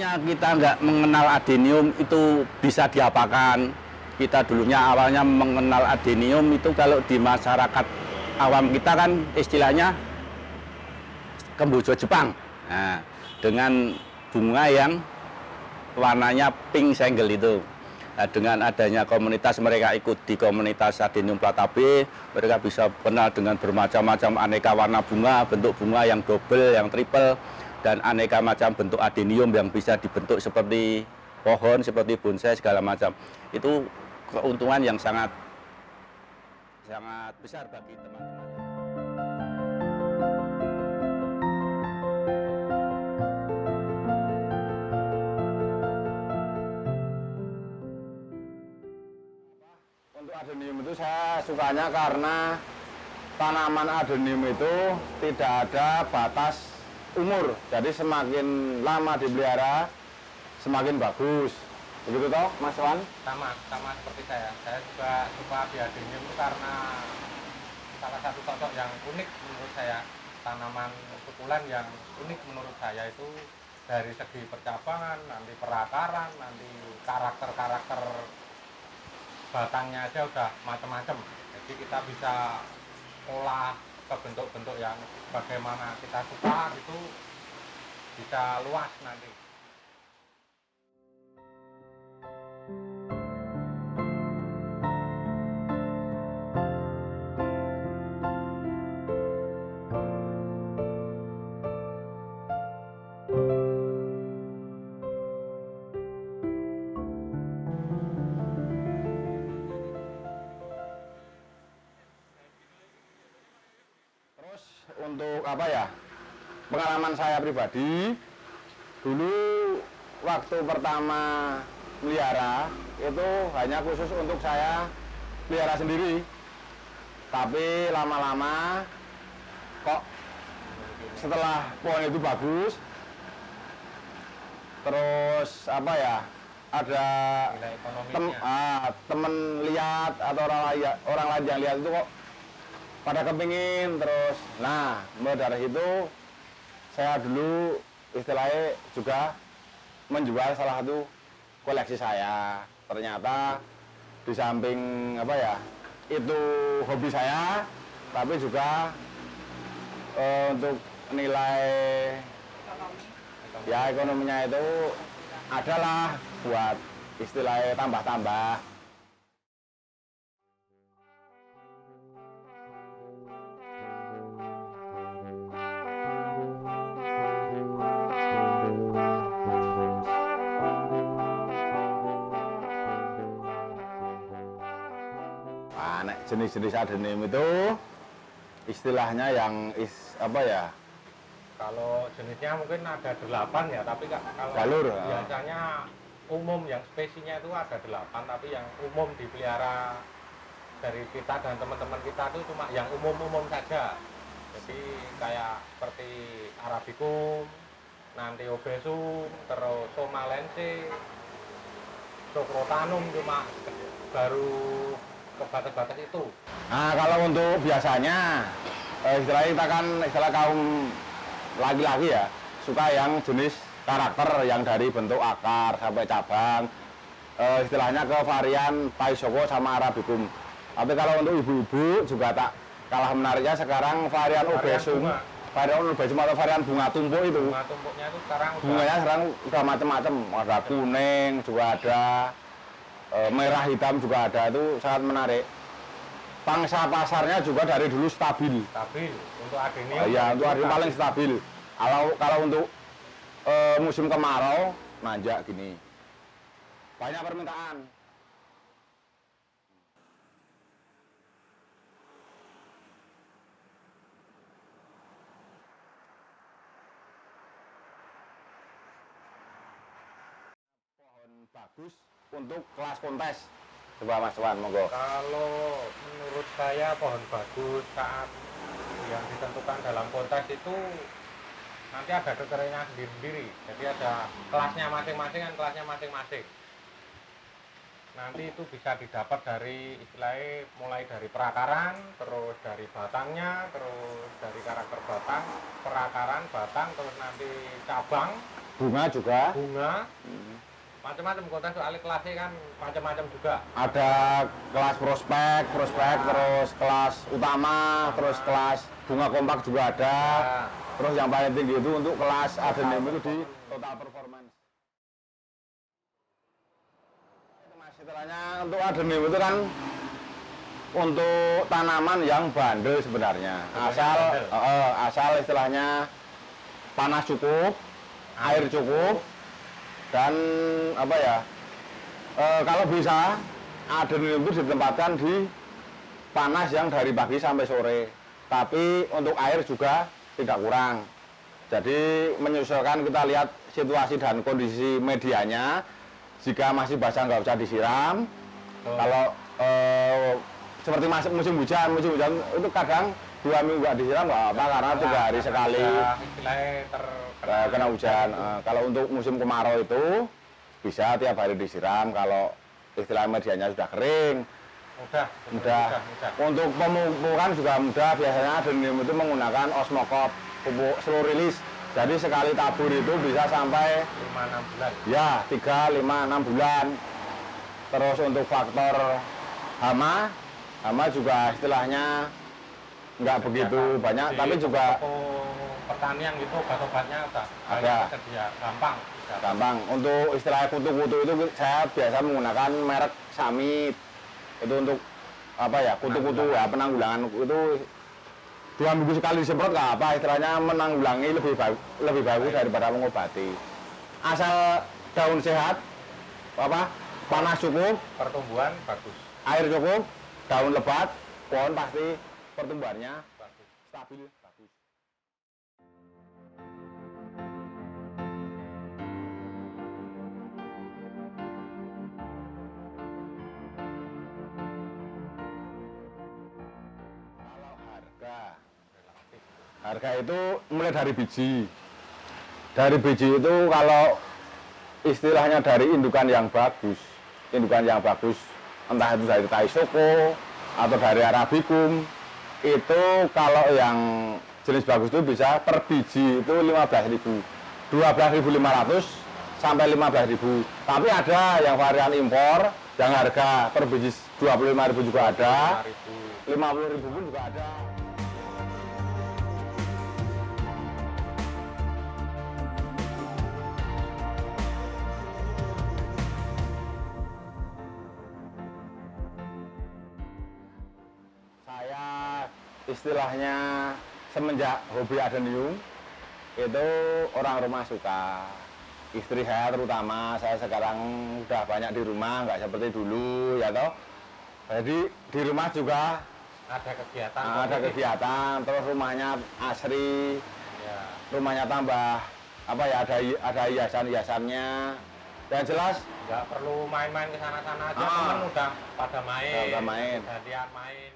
Awalnya kita nggak mengenal adenium itu bisa diapakan. Kita dulunya awalnya mengenal adenium itu kalau di masyarakat awam kita kan istilahnya kemboja Jepang. Nah, dengan bunga yang warnanya pink senggel itu. Nah, dengan adanya komunitas, mereka ikut di komunitas Adenium Platabe, mereka bisa kenal dengan bermacam-macam aneka warna bunga, bentuk bunga yang double, yang triple, dan aneka macam bentuk adenium yang bisa dibentuk seperti pohon, seperti bonsai, segala macam. Itu keuntungan yang sangat besar bagi teman-teman. Untuk adenium itu saya sukanya karena tanaman adenium itu tidak ada batas umur. Jadi semakin lama dipelihara, semakin bagus. Begitu toh, Mas Wan? Sama seperti saya. Saya juga suka di adenium itu karena salah satu sosok yang unik menurut saya. Tanaman sukulen yang unik menurut saya itu dari segi percabangan, nanti perakaran, nanti karakter-karakter batangnya aja udah macam-macam. Jadi kita bisa olah ke bentuk-bentuk yang bagaimana kita suka, itu bisa luas nanti. Terus untuk apa ya, pengalaman saya pribadi, dulu waktu pertama melihara itu hanya khusus untuk saya pelihara sendiri. Tapi lama-lama kok setelah pohon itu bagus, terus apa ya, ada Nilai ekonominya. temen lihat atau orang lain yang lihat itu kok pada kepingin terus. Nah, mulai dari itu saya dulu istilahnya juga menjual salah satu koleksi saya. Ternyata di samping apa ya, itu hobi saya, tapi juga untuk nilai ya ekonominya itu adalah buat istilahnya tambah-tambah. Nah, jenis-jenis adenium itu istilahnya yang apa ya? Kalau jenisnya mungkin ada 8 ya, tapi kalau Galur. biasanya umum yang spesiesnya itu ada 8, tapi yang umum dipelihara dari kita dan teman-teman kita itu cuma yang umum-umum saja. Jadi kayak seperti Arabicum, nanti Obesum, terus Somalense, Socrotanum, cuma baru ke batas-batas itu. Nah, kalau untuk biasanya istilahnya kita kan istilah kaum laki-laki ya, suka yang jenis karakter yang dari bentuk akar sampai cabang, istilahnya ke varian Paisoko sama Arabicum. Tapi kalau untuk ibu-ibu juga tak kalah menariknya sekarang varian Obesum, varian Obesum atau varian bunga tumpuk itu. Bunga tumpuknya itu sekarang bunganya sekarang udah macam-macam, ada kuning juga ada, merah hitam juga ada, itu sangat menarik. Pangsa pasarnya juga dari dulu stabil. stabil untuk adenium. Ya, untuk adenium paling stabil. Kalau untuk musim kemarau nanjak gini. Banyak permintaan. Pohon bagus untuk kelas kontes. Coba Mas Wan, monggo. Kalau menurut saya pohon bagus saat yang ditentukan dalam kontes itu nanti ada kriterianya sendiri-sendiri. Jadi ada kelasnya masing-masing kan, kelasnya masing-masing. Nanti itu bisa didapat dari istilahnya mulai dari perakaran, terus dari batangnya, terus dari karakter batang, perakaran, batang, terus nanti cabang, bunga juga. bunga, macam-macam konten soalnya kelasnya kan macam-macam juga. Ada kelas prospek, terus kelas utama, terus kelas bunga kompak juga ada. Ya, Terus yang paling tinggi itu untuk kelas adenim itu di total performance. Mas, istilahnya untuk adenim itu kan untuk tanaman yang bandel sebenarnya. Asal istilahnya panas cukup, air cukup, dan apa ya? Kalau bisa adenim itu ditempatkan di panas yang dari pagi sampai sore. Tapi untuk air juga tidak kurang. Jadi menyesuaikan, kita lihat situasi dan kondisi medianya. Jika masih basah nggak usah disiram. Kalau seperti musim hujan itu kadang 2 minggu nggak disiram nggak apa, karena 3 hari sekali kena hujan. Kalau untuk musim kemarau itu bisa tiap hari disiram. Kalau istilah medianya sudah kering, mudah. Untuk pemupukan juga mudah. Biasanya adenim itu menggunakan osmokop, pupuk slow release. Jadi sekali tabur itu bisa sampai 5-6 bulan. Ya, 3, 5, 6 bulan. Terus untuk faktor hama juga istilahnya nggak begitu banyak, tapi juga pertanian gitu, obat-obatnya ada. Tersedia, gampang. Gampang. Untuk istilah kutu-kutu itu saya biasa menggunakan merek Samit. Itu untuk apa ya, kutu-kutu ya, penanggulangan itu 2 minggu sekali disemprot nggak apa, istilahnya menanggulangi lebih bagus daripada mengobati. Asal daun sehat, panas cukup, Pertumbuhan bagus. air cukup, daun lebat, pohon pasti pertumbuhannya stabil, bagus. Kalau harga itu mulai dari biji. Dari biji itu kalau istilahnya dari indukan yang bagus, entah itu dari Taisoko atau dari Arabicum, itu kalau yang jenis bagus itu bisa per biji itu 15.000, 12.500 sampai 15.000. Tapi ada yang varian impor yang harga per biji 25.000 juga ada, 50.000 pun juga ada. Saya istilahnya semenjak hobi adenium itu orang rumah suka. Istri saya terutama, saya sekarang udah banyak di rumah, nggak seperti dulu ya toh. Jadi di rumah juga ada kegiatan, terus rumahnya asri, ya. rumahnya tambah apa ya, ada hiasan-hiasannya. Dan jelas Nggak perlu main-main ke sana-sana aja, teman udah pada main. Udah main. Gantian main.